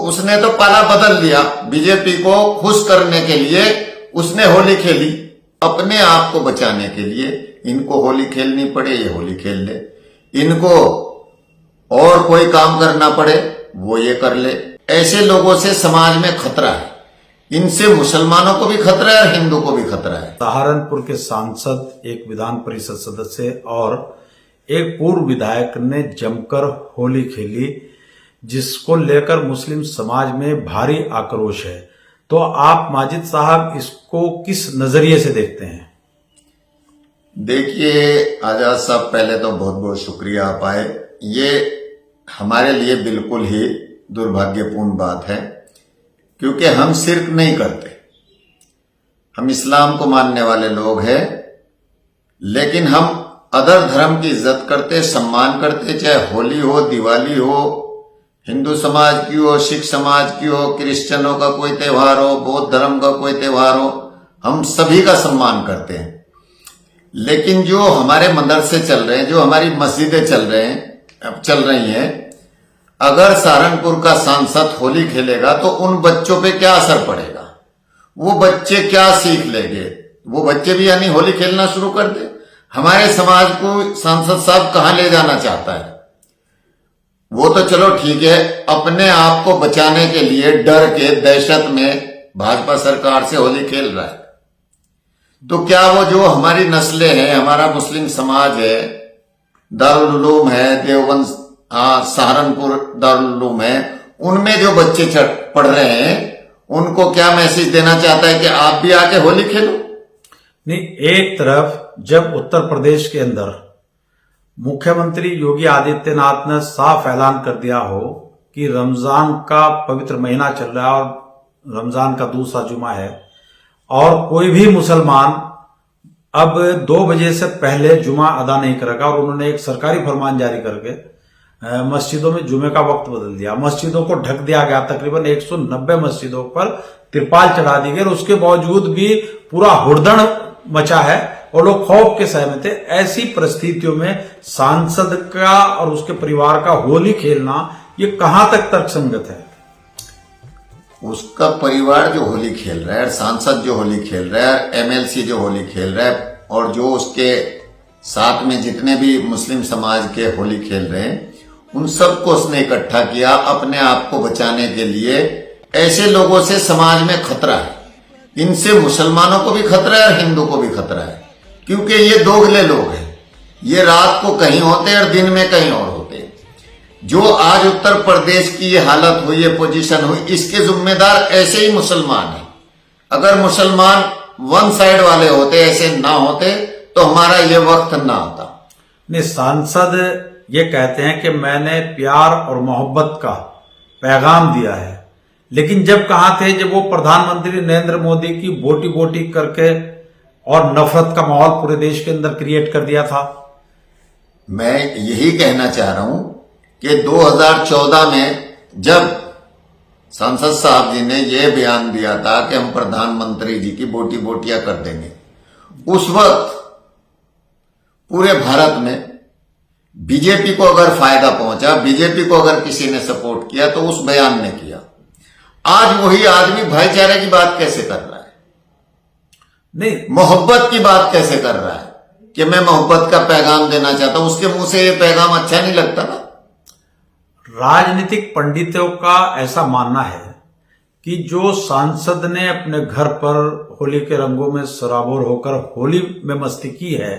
उसने तो पाला बदल लिया। बीजेपी को खुश करने के लिए उसने होली खेली, अपने आप को बचाने के लिए। इनको होली खेलनी पड़े ये होली खेल ले, इनको और कोई काम करना पड़े वो ये कर ले। ऐसे लोगों से समाज में खतरा है, इनसे मुसलमानों को भी खतरा है और हिंदू को भी खतरा है। सहारनपुर के सांसद, एक विधान परिषद सदस्य और एक पूर्व विधायक ने जमकर होली खेली, जिसको लेकर मुस्लिम समाज में भारी आक्रोश है। तो आप माजिद साहब इसको किस नजरिए से देखते हैं? देखिए आजाद साहब, पहले तो बहुत बहुत शुक्रिया आप आए। ये हमारे लिए बिल्कुल ही दुर्भाग्यपूर्ण बात है, क्योंकि हम शिर्क नहीं करते, हम इस्लाम को मानने वाले लोग हैं, लेकिन हम अदर धर्म की इज्जत करते, सम्मान करते। चाहे होली हो, दिवाली हो, हिंदू समाज की हो, सिख समाज की हो, क्रिश्चियनों का कोई त्योहार हो, बौद्ध धर्म का कोई त्योहार हो, हम सभी का सम्मान करते हैं। लेकिन जो हमारे मदरसे चल रहे हैं, जो हमारी मस्जिदें चल रही हैं, अगर सहारनपुर का सांसद होली खेलेगा तो उन बच्चों पे क्या असर पड़ेगा? वो बच्चे क्या सीख लेंगे? वो बच्चे भी यानी होली खेलना शुरू कर दे? हमारे समाज को सांसद साहब कहां ले जाना चाहता है? वो तो चलो ठीक है, अपने आप को बचाने के लिए डर के, दहशत में भाजपा सरकार से होली खेल रहा है। तो क्या वो जो हमारी नस्लें हैं, हमारा मुस्लिम समाज है, दारुल उलूम है, देवबंद सहारनपुर दारुल उलूम है, उनमें जो बच्चे पढ़ रहे हैं, उनको क्या मैसेज देना चाहता है कि आप भी आके होली खेलो? नहीं, एक तरफ जब उत्तर प्रदेश के अंदर मुख्यमंत्री योगी आदित्यनाथ ने साफ ऐलान कर दिया हो कि रमजान का पवित्र महीना चल रहा है और रमजान का दूसरा जुमा है, और कोई भी मुसलमान अब 2 बजे से पहले जुमा अदा नहीं करेगा, और उन्होंने एक सरकारी फरमान जारी करके मस्जिदों में जुमे का वक्त बदल दिया। मस्जिदों को ढक दिया गया, तकरीबन 190 मस्जिदों पर तिरपाल चढ़ा दी गई, और उसके बावजूद भी पूरा हुड़दंग मचा है और लोग खौफ के सह में थे। ऐसी परिस्थितियों में सांसद का और उसके परिवार का होली खेलना ये कहां तक तर्कसंगत है? उसका परिवार जो होली खेल रहा है, सांसद जो होली खेल रहा है, एमएलसी जो होली खेल रहा है, और जो उसके साथ में जितने भी मुस्लिम समाज के होली खेल रहे हैं, उन सबको उसने इकट्ठा किया अपने आप को बचाने के लिए। ऐसे लोगों से समाज में खतरा है, इनसे मुसलमानों को भी खतरा है और हिंदू को भी खतरा है, क्योंकि ये दोगले लोग हैं। ये रात को कहीं होते हैं और दिन में कहीं और होते हैं। जो आज उत्तर प्रदेश की ये हालत हुई, ये पोजीशन हुई, इसके जिम्मेदार ऐसे ही मुसलमान हैं। अगर मुसलमान वन साइड वाले होते, ऐसे ना होते, तो हमारा ये वक्त ना आता। नहीं, सांसद ये कहते हैं कि मैंने प्यार और मोहब्बत का पैगाम दिया है, लेकिन जब कहां थे जब वो प्रधानमंत्री नरेंद्र मोदी की बोटी बोटी करके और नफरत का माहौल पूरे देश के अंदर क्रिएट कर दिया था? मैं यही कहना चाह रहा हूं कि 2014 में जब सांसद साहब जी ने यह बयान दिया था कि हम प्रधानमंत्री जी की बोटी बोटियां कर देंगे, उस वक्त पूरे भारत में बीजेपी को अगर फायदा पहुंचा, बीजेपी को अगर किसी ने सपोर्ट किया, तो उस बयान ने किया। आज वही आदमी भाईचारे की बात कैसे कर रहा है? नहीं, मोहब्बत की बात कैसे कर रहा है कि मैं मोहब्बत का पैगाम देना चाहता हूं? उसके मुंह से ये पैगाम अच्छा नहीं लगता ना। राजनीतिक पंडितों का ऐसा मानना है कि जो सांसद ने अपने घर पर होली के रंगों में सराबोर होकर होली में मस्ती की है,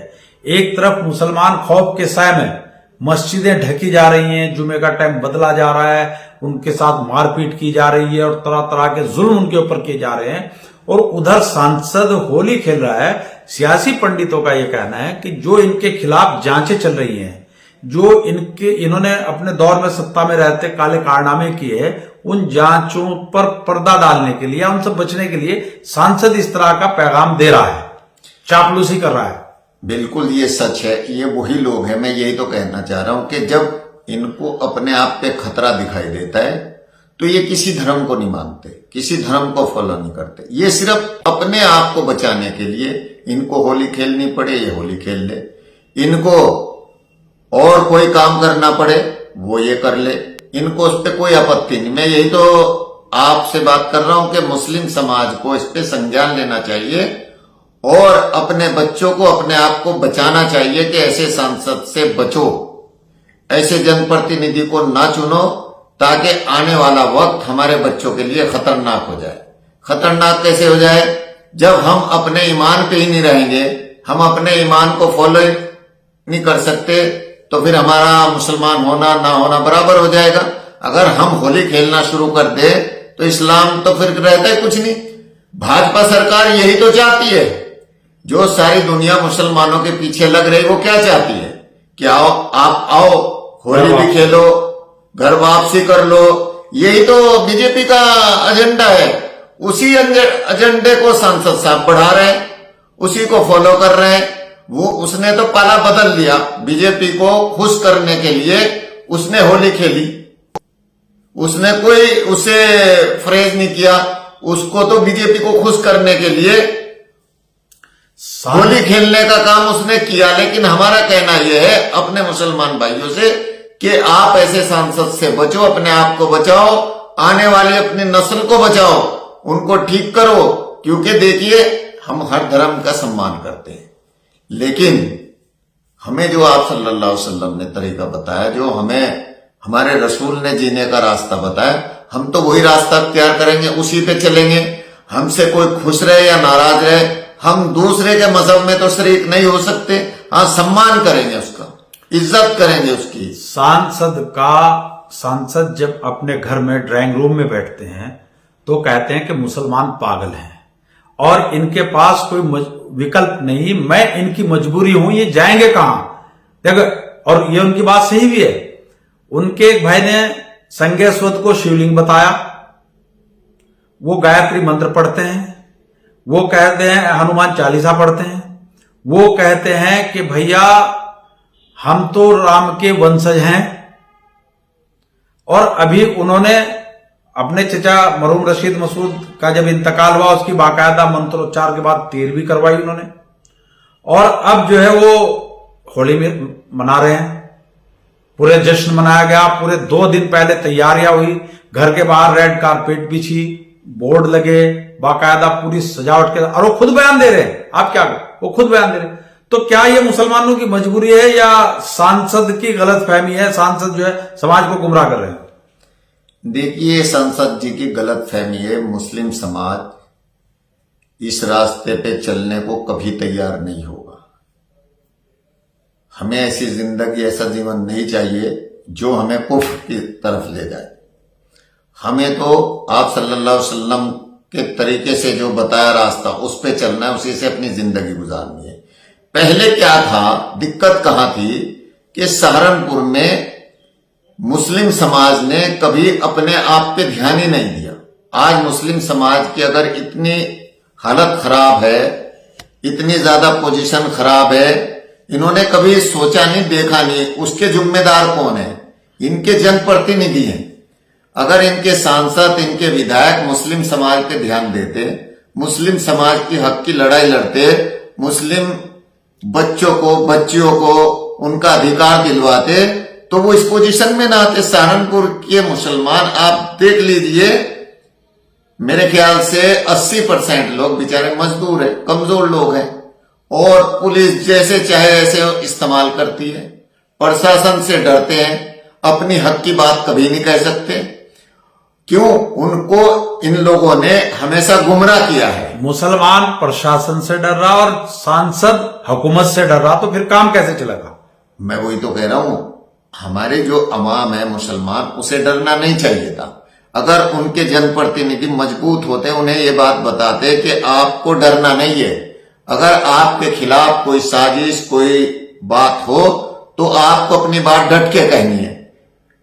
एक तरफ मुसलमान खौफ के साए में मस्जिदें ढकी जा रही हैं, जुमे का टाइम बदला जा रहा है, उनके साथ मारपीट की जा रही है और तरह तरह के जुल्म उनके ऊपर किए जा रहे हैं, और उधर सांसद होली खेल रहा है। सियासी पंडितों का यह कहना है कि जो इनके खिलाफ जांचें चल रही हैं, जो इन्होंने अपने दौर में सत्ता में रहते काले कारनामे किए, उन जांचों पर पर्दा डालने के लिए, उनसे बचने के लिए सांसद इस तरह का पैगाम दे रहा है, चापलूसी कर रहा है। बिल्कुल ये सच है। ये वही लोग हैं, मैं यही तो कहना चाह रहा हूं कि जब इनको अपने आप पे खतरा दिखाई देता है, तो ये किसी धर्म को नहीं मानते, किसी धर्म को फॉलो नहीं करते। ये सिर्फ अपने आप को बचाने के लिए, इनको होली खेलनी पड़े ये होली खेल ले, इनको और कोई काम करना पड़े वो ये कर ले। इनको उस पर कोई आपत्ति नहीं। मैं यही तो आपसे बात कर रहा हूं कि मुस्लिम समाज को इस पे संज्ञान लेना चाहिए और अपने बच्चों को, अपने आप को बचाना चाहिए कि ऐसे सांसद से बचो, ऐसे जनप्रतिनिधि को ना चुनो, ताकि आने वाला वक्त हमारे बच्चों के लिए खतरनाक हो जाए। खतरनाक कैसे हो जाए? जब हम अपने ईमान पे ही नहीं रहेंगे, हम अपने ईमान को फॉलो नहीं कर सकते, तो फिर हमारा मुसलमान होना ना होना बराबर हो जाएगा। अगर हम होली खेलना शुरू कर दे तो इस्लाम तो फिर रहता है कुछ नहीं। भाजपा सरकार यही तो चाहती है। जो सारी दुनिया मुसलमानों के पीछे लग रही, वो क्या चाहती है कि आओ, आप आओ, होली भी खेलो, घर वापसी कर लो। यही तो बीजेपी का एजेंडा है। उसी एजेंडे को सांसद साहब बढ़ा रहे हैं, उसी को फॉलो कर रहे हैं। वो उसने तो पाला बदल लिया। बीजेपी को खुश करने के लिए उसने होली खेली, उसने कोई उसे फ्रेज नहीं किया। उसको तो बीजेपी को खुश करने के लिए होली खेलने का काम उसने किया। लेकिन हमारा कहना यह है अपने मुसलमान भाइयों से कि आप ऐसे सांसद से बचो, अपने आप को बचाओ, आने वाली अपनी नस्ल को बचाओ, उनको ठीक करो। क्योंकि देखिए, हम हर धर्म का सम्मान करते हैं, लेकिन हमें जो आप सल्लल्लाहु अलैहि वसल्लम ने तरीका बताया, जो हमें हमारे रसूल ने जीने का रास्ता बताया, हम तो वही रास्ता अख्तियार करेंगे, उसी पे चलेंगे। हमसे कोई खुश रहे या नाराज रहे, हम दूसरे के मजहब में तो शरीक नहीं हो सकते। हाँ, सम्मान करेंगे उसका, इज्जत करेंगे उसकी। सांसद जब अपने घर में ड्राइंग रूम में बैठते हैं तो कहते हैं कि मुसलमान पागल हैं और इनके पास कोई विकल्प नहीं, मैं इनकी मजबूरी हूं, ये जाएंगे कहां? देखो, और ये उनकी बात सही भी है। उनके एक भाई ने संज्ञेश्वर को शिवलिंग बताया, वो गायत्री मंत्र पढ़ते हैं, वो कहते हैं हनुमान चालीसा पढ़ते हैं, वो कहते हैं कि भैया हम तो राम के वंशज हैं। और अभी उन्होंने अपने चचा मरहूम रशीद मसूद का जब इंतकाल हुआ, उसकी बाकायदा मंत्रोच्चार के बाद तीर भी करवाई उन्होंने। और अब जो है वो होली में मना रहे हैं, पूरे जश्न मनाया गया। पूरे 2 दिन पहले तैयारियां हुई, घर के बाहर रेड कारपेट बिछी, बोर्ड लगे, बाकायदा पूरी सजावट के, और वो खुद बयान दे रहे हैं। आप क्या, वो खुद बयान दे रहे हैं। तो क्या ये मुसलमानों की मजबूरी है या सांसद की गलत फहमी है? सांसद जो है समाज को गुमराह कर रहे हैं। देखिए, सांसद जी की गलत फहमी है। मुस्लिम समाज इस रास्ते पे चलने को कभी तैयार नहीं होगा। हमें ऐसी जिंदगी, ऐसा जीवन नहीं चाहिए जो हमें कुफ्र की तरफ ले जाए। हमें तो आप सल्लल्लाहु अलैहि वसल्लम के तरीके से जो बताया रास्ता, उस पे चलना है, उसी से अपनी जिंदगी गुजारनी है। पहले क्या था, दिक्कत कहां थी कि सहारनपुर में मुस्लिम समाज ने कभी अपने आप पे ध्यान ही नहीं दिया। आज मुस्लिम समाज की अगर इतनी हालत खराब है, इतनी ज्यादा पोजीशन खराब है, इन्होंने कभी सोचा नहीं, देखा नहीं। उसके जिम्मेदार कौन है? इनके जनप्रतिनिधि हैं। अगर इनके सांसद, इनके विधायक मुस्लिम समाज पे ध्यान देते, मुस्लिम समाज की हक की लड़ाई लड़ते, मुस्लिम बच्चों को, बच्चियों को उनका अधिकार दिलवाते, तो वो इस पोजीशन में ना आते। सहारनपुर के मुसलमान आप देख लीजिए, मेरे ख्याल से 80% लोग बेचारे मजदूर हैं, कमजोर लोग हैं, और पुलिस जैसे चाहे ऐसे इस्तेमाल करती है। प्रशासन से डरते हैं, अपनी हक की बात कभी नहीं कह सकते। क्यों? उनको इन लोगों ने हमेशा गुमराह किया है। मुसलमान प्रशासन से डर रहा और सांसद हुकूमत से डर रहा, तो फिर काम कैसे चलेगा? मैं वही तो कह रहा हूं, हमारे जो अवाम है मुसलमान, उसे डरना नहीं चाहिए था। अगर उनके जनप्रतिनिधि मजबूत होते, उन्हें ये बात बताते कि आपको डरना नहीं है, अगर आपके खिलाफ कोई साजिश, कोई बात हो, तो आपको अपनी बात डट के कहनी है।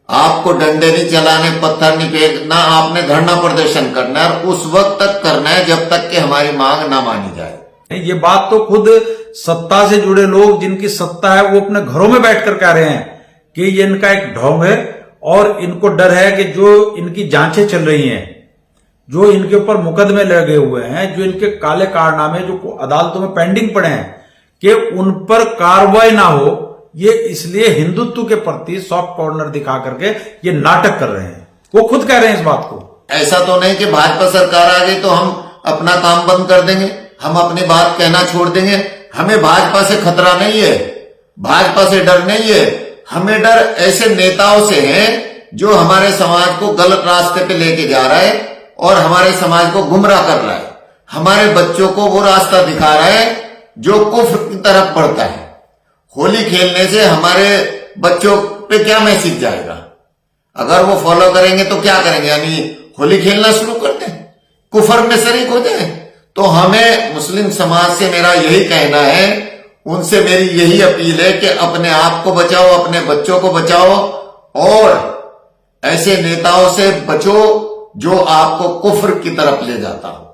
आपको डंडे नहीं चलाने, पत्थर नहीं फेंकना, आपने धरना प्रदर्शन करना है, और उस वक्त तक करना है जब तक कि हमारी मांग ना मानी जाए। ये बात तो खुद सत्ता से जुड़े लोग, जिनकी सत्ता है, वो अपने घरों में बैठकर कह रहे हैं कि ये इनका एक ढोंग है, और इनको डर है कि जो इनकी जांचें चल रही हैं, जो इनके ऊपर मुकदमे लगे हुए हैं, जो इनके काले कारनामे जो अदालतों में पेंडिंग पड़े हैं, कि उन पर कार्रवाई ना हो, ये इसलिए हिंदुत्व के प्रति सॉफ्ट कॉर्नर दिखा करके ये नाटक कर रहे हैं। वो खुद कह रहे हैं इस बात को। ऐसा तो नहीं कि भाजपा सरकार आ गई तो हम अपना काम बंद कर देंगे, हम अपनी बात कहना छोड़ देंगे। हमें भाजपा से खतरा नहीं है, भाजपा से डर नहीं है। हमें डर ऐसे नेताओं से है जो हमारे समाज को गलत रास्ते पे लेके जा रहा है और हमारे समाज को गुमराह कर रहा है। हमारे बच्चों को वो रास्ता दिखा रहा है जो कुफ्र की तरफ बढ़ता है। होली खेलने से हमारे बच्चों पे क्या मैसेज जाएगा? अगर वो फॉलो करेंगे तो क्या करेंगे? यानी होली खेलना शुरू कर दें, कुफर में शरीक हो जाए। तो हमें मुस्लिम समाज से मेरा यही कहना है, उनसे मेरी यही अपील है कि अपने आप को बचाओ, अपने बच्चों को बचाओ और ऐसे नेताओं से बचो जो आपको कुफ्र की तरफ ले जाता हो।